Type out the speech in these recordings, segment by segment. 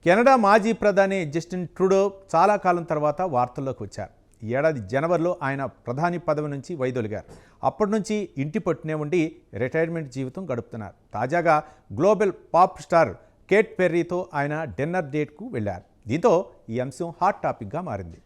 Canada మాజీ ప్రధాని Justin Trudeau చాలా కాలం తర్వాత వార్తల్లోకి వచ్చారు. ఈ ఏడాది జనవరిలో ఆయన ప్రధాని పదవి నుంచి వైదొలిగారు. అప్పటి నుంచి ఇంటి పట్టునే ఉండి రిటైర్మెంట్ జీవితం గడుపుతున్నారు. తాజాగా గ్లోబల్ పాప్ స్టార్ కేట్ పెర్రీతో ఆయన డిన్నర్ డేట్కు వెళ్లారు. దీంతో ఈ అంశం హాట్ టాపిక్గా మారింది.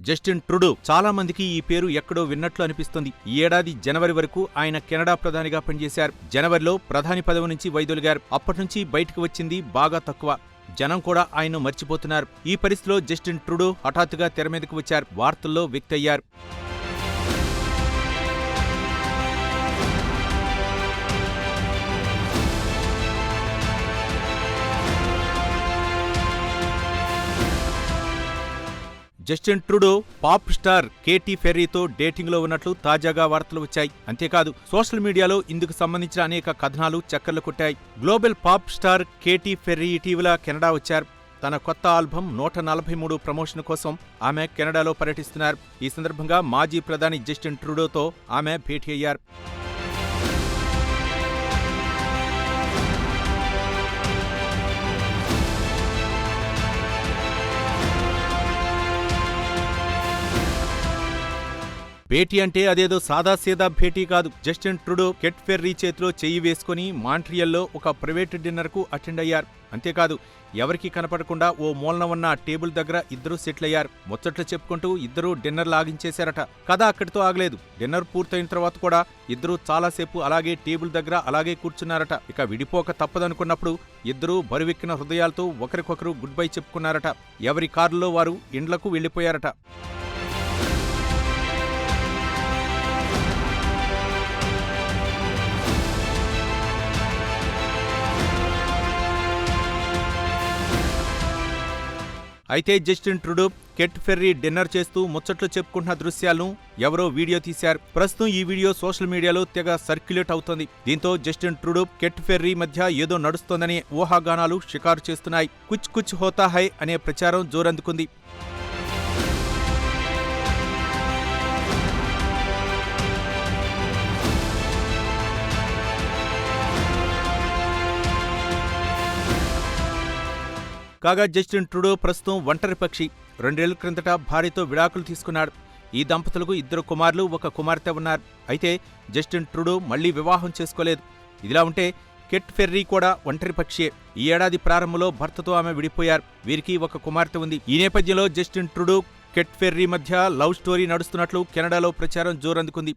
జస్టిన్ ట్రూడో చాలా మందికి ఈ పేరు ఎక్కడో విన్నట్లు అనిపిస్తుంది. ఈ ఏడాది జనవరి వరకు ఆయన కెనడా ప్రధానిగా పనిచేశారు. జనవరిలో ప్రధాని పదవి నుంచి వైదొలిగారు. అప్పటి నుంచి బయటకు వచ్చింది బాగా తక్కువ. జనం కూడా ఆయన్ను మర్చిపోతున్నారు. ఈ పరిస్థితిలో జస్టిన్ ట్రూడో హఠాత్తుగా తెర మీదకు వచ్చారు. వార్తల్లో వ్యక్తి అయ్యారు. Justin Trudeau pop star Katy ఫెర్రీతో డేటింగ్లో ఉన్నట్లు తాజాగా వార్తలు వచ్చాయి. అంతేకాదు సోషల్ మీడియాలో ఇందుకు సంబంధించిన అనేక కథనాలు చక్కర్లు కొట్టాయి. Global pop star Katy Perry ఇటీవల కెనడా వచ్చారు. తన కొత్త ఆల్బమ్ 143 ప్రమోషన్ కోసం ఆమె కెనడాలో పర్యటిస్తున్నారు. ఈ సందర్భంగా మాజీ ప్రధాని జస్టిన్ ట్రూడోతో ఆమె భేటీ అయ్యారు. భేటీ అంటే అదేదో సాదాసీదా భేటీ కాదు. జస్టిన్ ట్రూడో కేట్ ఫెర్రీ చేతిలో చెయ్యి వేసుకుని మాంట్రియల్లో ఒక ప్రైవేట్ డిన్నర్కు అటెండ్ అయ్యారు. అంతేకాదు ఎవరికీ కనపడకుండా ఓ మూలన ఉన్న టేబుల్ దగ్గర ఇద్దరూ సెటిల్ అయ్యారు. ముచ్చట్లు చెప్పుకుంటూ ఇద్దరూ డిన్నర్ లాగించేశారట. కథ అక్కడితో ఆగలేదు. డిన్నర్ పూర్తయిన తర్వాత కూడా ఇద్దరూ చాలాసేపు అలాగే టేబుల్ దగ్గర అలాగే కూర్చున్నారట. ఇక విడిపోక తప్పదనుకున్నప్పుడు ఇద్దరూ బరువెక్కిన హృదయాలతో ఒకరికొకరు గుడ్ బై చెప్పుకున్నారట. ఎవరి కారులో వారు ఇండ్లకు వెళ్లిపోయారట. అయితే Justin Trudeau Katy Perry dinner చేస్తూ ముచ్చట్లు చెప్పుకుంటున్న దృశ్యాలను ఎవరో వీడియో తీశారు. ప్రస్తుతం ఈ వీడియో సోషల్ మీడియాలో తెగ సర్క్యులేట్ అవుతోంది. దీంతో జస్టిన్ ట్రూడో కేట్ ఫెర్రీ మధ్య ఏదో నడుస్తోందనే ఊహాగానాలు షికారు చేస్తున్నాయి. కుచ్ కుచ్ హోతా హై అనే ప్రచారం జోరందుకుంది. కాగా జస్టిన్ ట్రూడో ప్రస్తుతం ఒంటరి పక్షి. 2 ఏళ్ల క్రిందట భార్యతో విడాకులు తీసుకున్నాడు. ఈ దంపతులకు 2 కుమారులు 1 కుమార్తె ఉన్నారు. అయితే జస్టిన్ ట్రూడో మళ్లీ వివాహం చేసుకోలేదు. ఇదిలా ఉంటే కేట్ ఫెర్రీ కూడా ఒంటరి పక్షియే. ఈ ఏడాది ప్రారంభంలో భర్తతో ఆమె విడిపోయారు. వీరికి 1 కుమార్తె ఉంది. ఈ నేపథ్యంలో జస్టిన్ ట్రూడో కేట్ ఫెర్రీ మధ్య లవ్ స్టోరీ నడుస్తున్నట్లు కెనడాలో ప్రచారం జోరందుకుంది.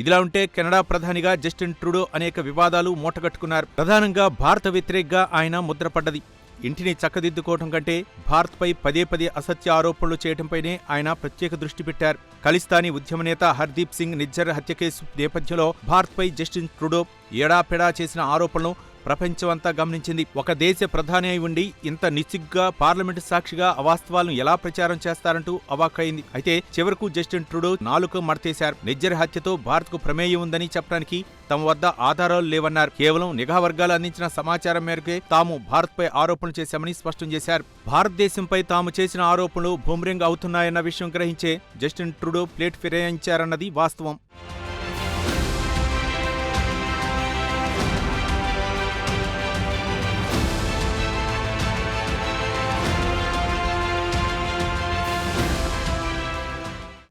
ఇదిలా ఉంటే కెనడా ప్రధానిగా జస్టిన్ ట్రూడో అనేక వివాదాలు మూటగట్టుకున్నారు. ప్రధానంగా భారత వ్యతిరేకంగా ఆయన ముద్రపడ్డది. ఇంటిని చక్కదిద్దుకోవడం కంటే భారత్పై పదే అసత్య ఆరోపణలు చేయడంపైనే ఆయన ప్రత్యేక దృష్టి పెట్టారు. ఖలిస్తానీ ఉద్యమ నేత హర్దీప్ సింగ్ నిజ్జర్ హత్య కేసు నేపథ్యంలో భారత్పై జస్టిన్ ట్రూడో ఏడాపెడా చేసిన ఆరోపణలు ప్రపంచమంతా గమనించింది. ఒక దేశ ప్రధాని అయి ఉండి ఇంత నిస్సిగ్గుగా పార్లమెంటు సాక్షిగా అవాస్తవాలను ఎలా ప్రచారం చేస్తారంటూ అవాక్కయింది. అయితే చివరకు జస్టిన్ ట్రూడో నాలుక మడతేశారు. నిజ్జర్ హత్యతో భారత్కు ప్రమేయం ఉందని చెప్పడానికి తమ వద్ద ఆధారాలు లేవన్నారు. కేవలం నిఘా వర్గాలు అందించిన సమాచారం మేరకే తాము భారత్పై ఆరోపణలు చేశామని స్పష్టం చేశారు. భారతదేశంపై తాము చేసిన ఆరోపణలు బూమరింగ్ అవుతున్నాయన్న విషయం గ్రహించే జస్టిన్ ట్రూడో ప్లేట్ ఫిరాయించారన్నది వాస్తవం.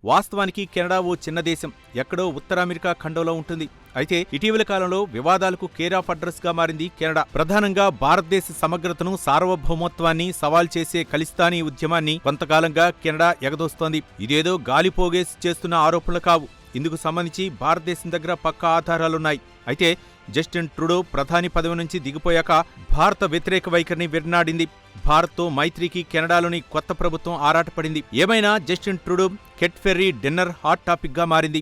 వాస్తవానికి కెనడా ఓ చిన్న దేశం. ఎక్కడో ఉత్తర అమెరికా ఖండంలో ఉంటుంది. అయితే ఇటీవల కాలంలో వివాదాలకు కేర్ ఆఫ్ అడ్రస్ గా మారింది కెనడా. ప్రధానంగా భారతదేశ సమగ్రతను సార్వభౌమత్వాన్ని సవాల్ చేసే ఖలిస్తానీ ఉద్యమాన్ని కొంతకాలంగా కెనడా ఎగదోస్తోంది. ఇదేదో గాలిపోగేసి చేస్తున్న ఆరోపణలు కావు. ఇందుకు సంబంధించి భారతదేశం దగ్గర పక్కా ఆధారాలున్నాయి. అయితే జస్టిన్ ట్రూడో ప్రధాని పదవి నుంచి దిగిపోయాక భారత వ్యతిరేక వైఖరిని విర్నాడింది. భారత్తో మైత్రికి కెనడాలోని కొత్త ప్రభుత్వం ఆరాటపడింది. ఏమైనా Justin Trudeau Katy Perry dinner hot టాపిక్గా మారింది.